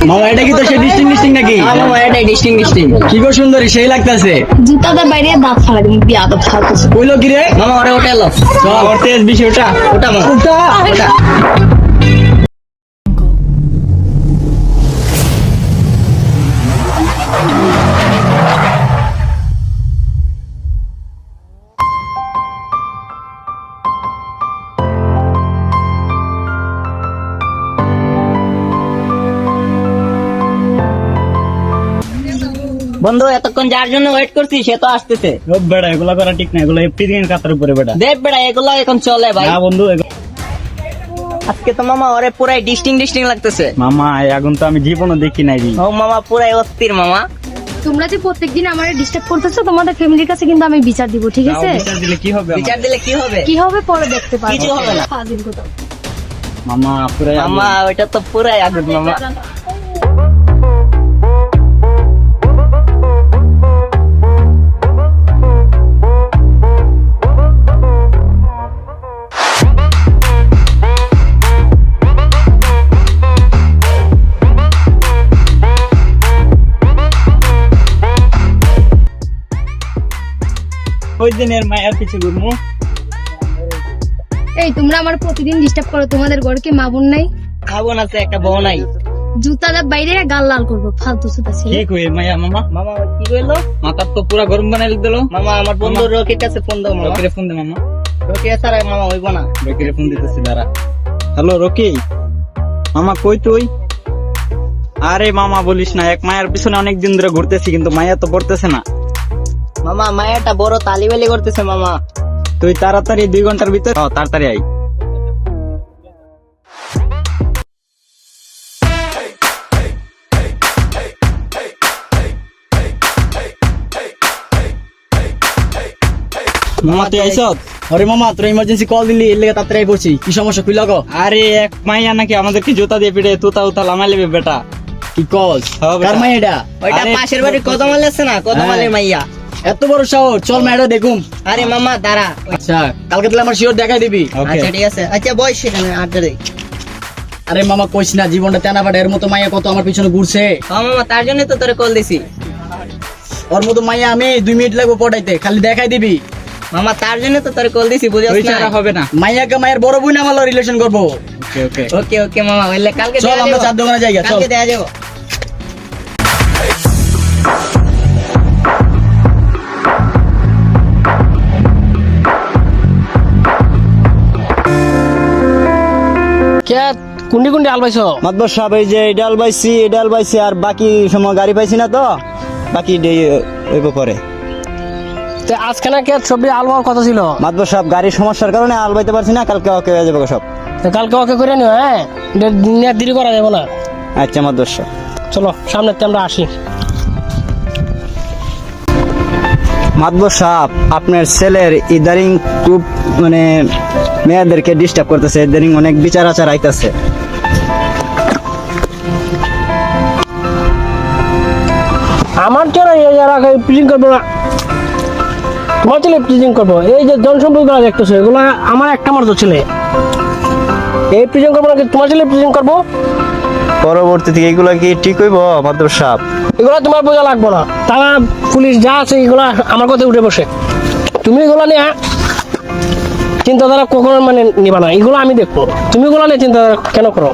মামা এটা কি তো সে ডিস্টিং নাকি? মামা এটাই ডিস্টিং। কি গো সুন্দরী, সেই লাগতেছে। জুতাদের বাইরে দাঁত ফালা দিন বিয়া দাঁত ফালতেছে। কইলো কি রে? মামা ওরে ওটা এলো। চল ওর তেজ বেশি, ওটা ওটা মামা ওটা। বন্ধু এতক্ষণ যার জন্য ওয়েট করছি সে তো আসতেছে। বেড়া এগুলা করা ঠিক না, এগুলো এপ্রিল কাতার উপরে বেড়া। দেখ বেড়া এগুলো এখন চলে ভাই। না বন্ধু, আজকে তো মামা ওরে পুরাই ডিস্টিং লাগতেছে। মামা এই আগুন তো আমি জীবনও দেখি নাই রে। ও মামা পুরাই অস্থির মামা। তোমরা যে প্রত্যেকদিন আমারে ডিস্টার্ব করতেছো, তোমাদের ফ্যামিলির কাছে কিন্তু আমি বিচার দিব, ঠিক আছে? বিচার দিলে কি হবে? বিচার দিলে কি হবে? কি হবে পরে দেখতে পারবে। কিছু হবে না। ফাজিল কথা। মামা পুরো মামা ওইটা তো পুরাই আগুন মামা। ওই দিনের মায়ের পিছে ঘুরমু। এই তোমরা আমার প্রতিদিন ডিস্টার্ব করো, তোমাদের ঘরকে মা বোন নাই? খাবন আছে একটা বউ নাই। জুতাদের বাইরে গাল লাল করবো, ফালতু জুতা ছিল। কি কই মায়া মামা? মামা কি কইলো? মাথা তো পুরা গরম বানাই দিল। মামা আমার বন্ধু রকির কাছে ফোন দাও মামা। রকিরে ফোন দে মামা। রকি ছাড়া মামা হইব না। রকিরে ফোন দিতেছি দাঁড়া। হ্যালো রকি, মামা কই তুই? আরে মামা বলিস না, এক মায়ের পিছনে অনেক দিন ধরে ঘুরতেছি কিন্তু মায়া তো পড়তেছে না। মামা মায়েরটা বড় তালিবালি করতেছে মামা। তুই তাড়াতাড়ি 2 ঘন্টার ভিতর তাড়াতাড়ি আই। মামা তুই আইস? আরে মামা তোর ইমার্জেন্সি কল দিলি, এর লেগে তাড়াতাড়ি পড়ছি। কি সমস্যা কইলা গো? আরে এক মাইয়া নাকি আমাদেরকে জুতা দিয়ে পিটে তুতা উতা লামাই লেবে বেটা। কি কস? হ্যাঁ বেটা। কার মাই এটা? ওইটা আরে, পাশের বাড়ির কদমাল আছে না, কদমালের মাইয়া। এত বড় শহর, চল মাইটা দেখুম। আরে মামা দাঁড়া। আচ্ছা কালকে তাহলে আমার শিওর দেখাই দিবি। ওকে। আচ্ছা ঠিক আছে। আচ্ছা বয়স সেখানে আড্ডা দেই। আরে মামা কইস না, জীবনটা তেনা পাটা, এর মতো মাইয়া কত আমার পিছনে ঘুরছে। হ্যাঁ মামা তার জন্য তো তোরে কল দিছি। ওর মতো মাইয়া আমি 2 মিনিট লাগবে পটাইতে, খালি দেখাই দিবি। মামা তার জন্য তো তোরে কল দিছি, বুঝছস তুই না? ছাড়া হবে না। মাইয়াকে মায়ের বড় বোন আমার রিলেশন করবো। ওকে ওকে। ওকে ওকে মামা, হইলে কালকে চল দেয়া আমরা যাবো। চার দোকানে যাই, চল। কালকে দেয়া যাবো। কে কুন্ডি কুন্ডি আল পাইছো? মাতবর সাহেব এই যে ডাল বাইছি আর বাকি সময় গাড়ি পাইছি না, তো বাকি ওইব পরে। তে আজকে না কে সবজি আলবার কথা ছিল? মাতবর সাহেব গাড়ির সমস্যার কারণে আল বাইতে পারছি না, কালকে ওকে হয়ে যাবে সব। তো কালকে ওকে করে নিও, হ্যাঁ? দেরি করা যাবে না। আচ্ছা মাতবর সাহেব। চলো সামনে আমরা আসি। মাতবর সাহেব আপনার ছেলের ইদারিং খুব মানে মেয়েদেরকে ডিস্টার্ব করতেছে, ইদারিং অনেক বিচার আচার আইতাছে। আমার ছেলে প্রিজিং করবো না, তোমার ছেলে প্রিজিং করবো। এই যে জনসম্পদ গুলা দেখতেছো, এগুলা আমার একটা মাত্র ছেলে। এই প্রিজিং করবো নাকি তোমার ছেলে প্রিজিং করবো? পরবর্তীতে এইগুলা কি ঠিক হইব মাতবর সাহেব? এগুলা তোমার বোঝা লাগবো না, তারা পুলিশ যা আছে এগুলা আমার কথা উঠে বসে। তুমি এগুলা নিয়ে চিন্তাধারা কখনো মানে নিবা না, এগুলো আমি দেখবো। তুমি এগুলা নিয়ে চিন্তাধারা কেন করো?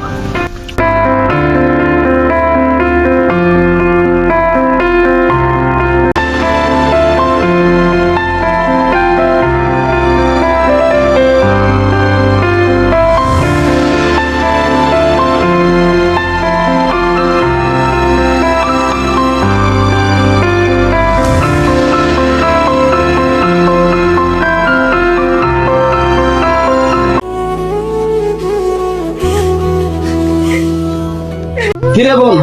কিরে বোন,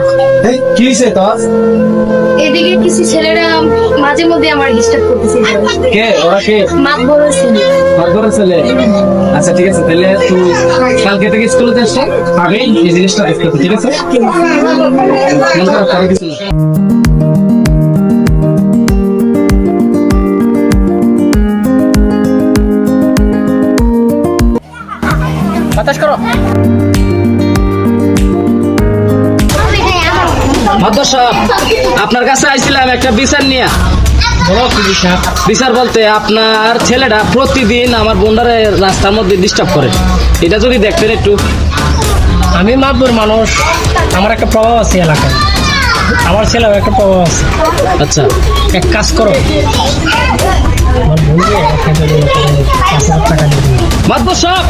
কি হইছে তোর? এদিকে কিছু ছেলেরা মাঝে মধ্যে আমার ডিস্টার্ব করতেছে। কে ওরা? কে মাত বড় ছিল। মাতবর ছেলে? আচ্ছা ঠিক আছে, তাহলে তুই কালকে থেকে স্কুলে যাস, আগেই এই জিনিসটা দেখতে হবে, ঠিক আছে? মন খারাপ করার কিছু না। বাতাস করো। মাদবর সাহেব, আপনার কাছে আইছিলাম একটা বিচার নিয়ে। বলো কি বিষয়? বিচার বলতে আপনার ছেলেটা প্রতিদিন আমার বোনটারে রাস্তার মধ্যে ডিস্টার্ব করে, এটা যদি দেখতেন একটু। আমি মাতবর মানুষ, আমার একটা প্রভাব আছে এলাকায়, আমার ছেলেও একটা প্রভাব আছে। আচ্ছা, এক কাজ করো, আমার বোনকে 1,000 টাকা দিয়ে দিও। মাদবর সাহেব,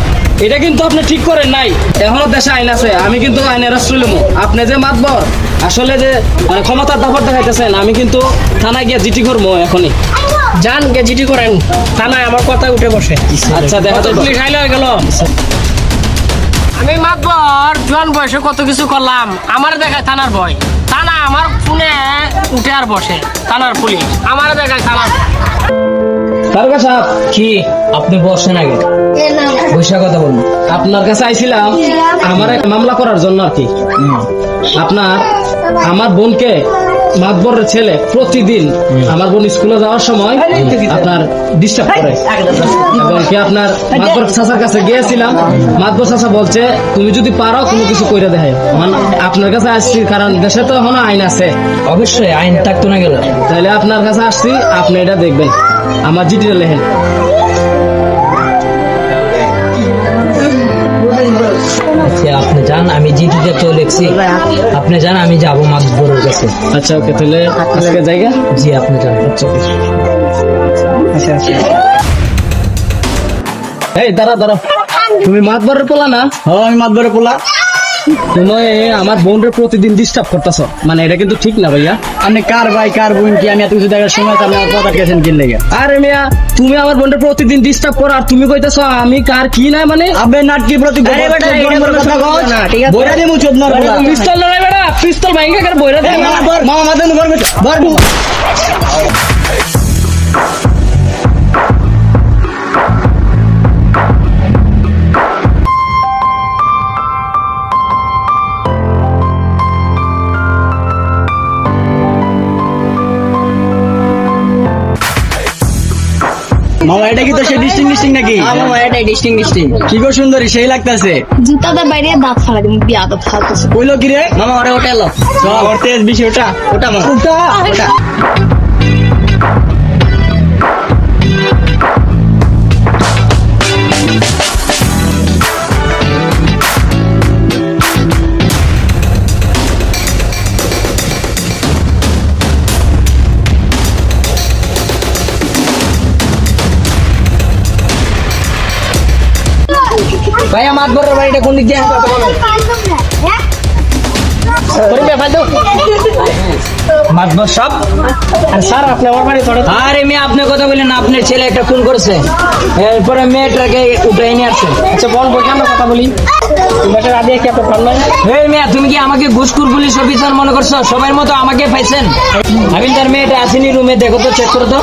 এটা কিন্তু আপনি ঠিক করেন নাই। এখনো দেশে আইন আছে, আমি কিন্তু আইনের আশ্রয় লমু। আপনি যে মাতবর আসলে যে মানে ক্ষমতার দাপট দেখাইতেছেন, আমি কিন্তু থানায় গিয়ে জিটি করবো এখনই। যান গে জিটি করেন, থানায় আমার কথা উঠে বসে। আচ্ছা, দেখা যাবে। পুলিশ আইলে হয়ে গেল। আমি মাতবর জোয়ান বয়সে কত কিছু করলাম, আমার দেখায় থানার ভয়। থানা আমার ফোনে উঠে আর বসে, থানার পুলিশ আমার দেখায় থানার। তারকা সাহেব, কি আপনি বসেন আগে, বৈশা কথা বলুন। আপনার কাছে আইছিলাম আমার এক মামলা করার জন্য আর কি। আপনার আমার বোনকে মাতবরের ছেলে প্রতিদিন আমার বোন স্কুলে যাওয়ার সময় আপনার ডিস্টার্ব করে, এবং কি আপনার মাতবর চাচার কাছে গিয়েছিলাম। মাতবর চাচা বলছে তুমি যদি পারো কোনো কিছু কইরা দেয়। আপনার কাছে আসছি কারণ দেশে তো এখনো আইন আছে। অবশ্যই আইন থাকতো না গেল। তাহলে আপনার কাছে আসছি, আপনি এটা দেখবেন, আমার চিঠিটা লেখেন। আচ্ছা আপনি যান, আমি জিটিতে তো লিখছি, আপনি যান, আমি যাবো মাতবরের কাছে। আচ্ছা, ওকে, তাহলে আজকে জায়গা। জি আপনি যান। এই দাঁড়া দাঁড়া, তুমি মাতবরের পোলা না? হ্যাঁ, আমি মাতবরে পোলা। তুমি আমার বোনরে প্রতিদিন ডিস্টার্ব করতেছ, মানে এটা কিন্তু ঠিক না ভাইয়া। আপনি কার ভাই কার বোন কি আমি এত কিছু দেখার সময় তো আপনি আমার কথা কেছেন কিনলে গা? আরে মিয়া, তুমি আমার বোনরে প্রতিদিন ডিস্টার্ব করো আর তুমি কইতেছ আমি কার কি না, মানে আবে নাটকি প্রতি আরে বেটা, এটা কোনো কথা কও না, ঠিক আছে? বইরা দিমু চোদনার পোলা। পিস্তল লড়াই বেড়া, পিস্তল ভাঙ্গা করে বইরা দে। মামা মাদেন করবে ধরবো। মামা এটা কি তো সেই ডিস্টিং নাকি? মামা এটাই ডিস্টিং। কি গো সুন্দরী, সেই লাগতাছে। জুতাদের বাইরে দাঁত ফালা দিন বিয়াদব ফালতেছে। কইলো কি রে? মামা ওরে ওটা এলো, চল করতে বেশি ওটা ওটা মামা ওটা। ভাইয়া মাতবরের বাড়িটা কোন দিক দিয়ে? মাতবর সব আর স্যার আপনি আমার বাড়ি ধরে। আরে মেয়ে আপনি কথা বললেন, আপনার ছেলে একটা খুন করেছে, এরপরে মেয়েটাকে উঠাই নিয়ে আসছে। আচ্ছা বল বইখান কথা বলি, বাসার আদিয়া কি আপনার ভালো নয়? এই মেয়ে, তুমি কি আমাকে ঘুষখোর পুলিশ অফিসার মনে করছো? সবার মতো আমাকে পাইছেন? আমি তার মেয়েটা আসেনি রুমে, দেখো তো, চেক করো তো।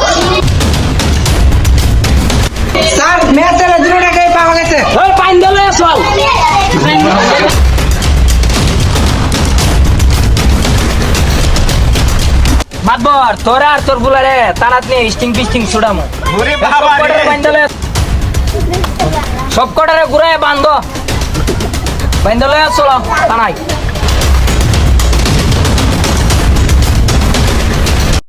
স্যার মেয়ে ছেলে 0 টাকায় পাওয়া গেছে। ওই পাইন দলে আসল মাতবর, তোরা আর তোর বুলারে তারাত নিয়ে স্টিং ছুড়ামো। সব কটারে ঘুরায় বান্ধ, বাইন্দলে চলো থানায়।